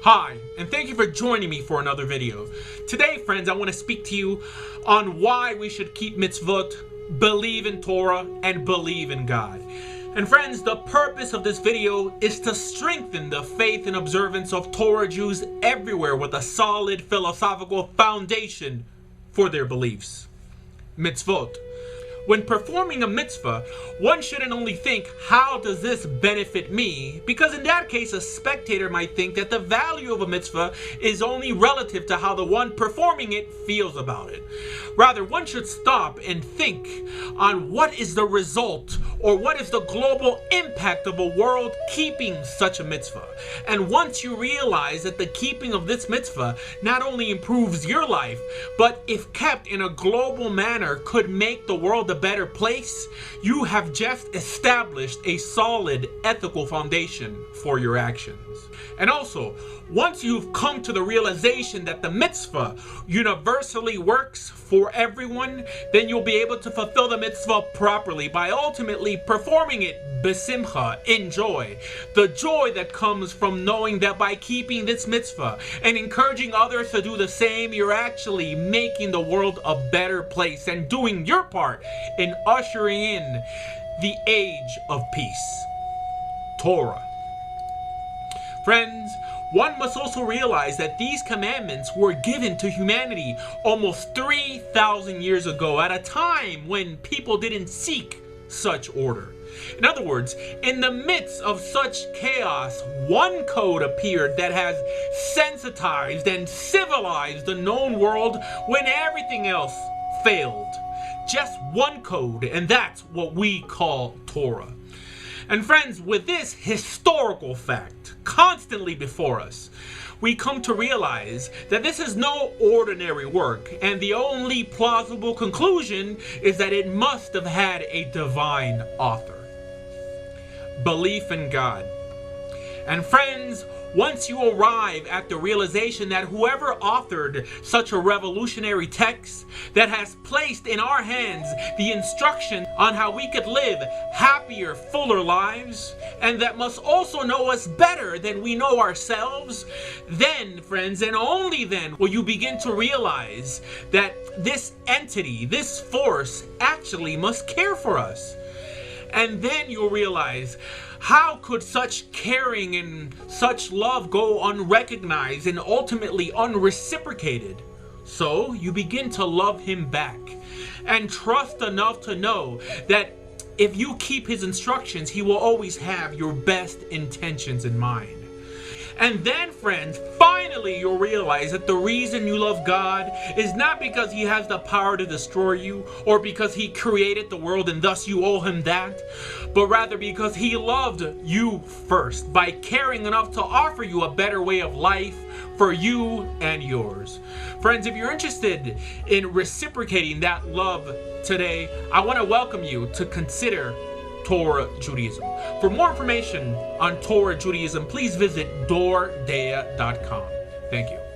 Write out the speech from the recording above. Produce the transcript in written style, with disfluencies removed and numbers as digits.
Hi, and thank you for joining me for another video. Today, friends, I want to speak to you on why we should keep Mitzvot, believe in Torah, and believe in God. And friends, the purpose of this video is to strengthen the faith and observance of Torah Jews everywhere with a solid philosophical foundation for their beliefs. Mitzvot. When performing a mitzvah, one shouldn't only think, how does this benefit me? Because in that case, a spectator might think that the value of a mitzvah is only relative to how the one performing it feels about it. Rather, one should stop and think on what is the result or what is the global impact of a world keeping such a mitzvah. And once you realize that the keeping of this mitzvah not only improves your life, but if kept in a global manner could make the world a better place, you have just established a solid ethical foundation for your actions. And also, once you've come to the realization that the mitzvah universally works for everyone, then you'll be able to fulfill the mitzvah properly by ultimately performing it besimcha, in joy. The joy that comes from knowing that by keeping this mitzvah and encouraging others to do the same, you're actually making the world a better place and doing your part in ushering in the age of peace. Torah. Friends, one must also realize that these commandments were given to humanity almost 3,000 years ago at a time when people didn't seek such order. In other words, in the midst of such chaos, one code appeared that has sensitized and civilized the known world when everything else failed. Just one code, and that's what we call Torah. And friends, with this historical fact constantly before us, we come to realize that this is no ordinary work, and the only plausible conclusion is that it must have had a divine author. Belief in God. And friends, once you arrive at the realization that whoever authored such a revolutionary text that has placed in our hands the instruction on how we could live happier, fuller lives, and that must also know us better than we know ourselves, then, friends, and only then will you begin to realize that this entity, this force, actually must care for us. And then you'll realize, how could such caring and such love go unrecognized and ultimately unreciprocated? So you begin to love him back and trust enough to know that if you keep his instructions, he will always have your best intentions in mind. And then, friends, finally you'll realize that the reason you love God is not because he has the power to destroy you or because he created the world and thus you owe him that, but rather because he loved you first by caring enough to offer you a better way of life for you and yours. Friends, if you're interested in reciprocating that love today, I want to welcome you to consider Torah Judaism. For more information on Torah Judaism, please visit doordea.com. Thank you.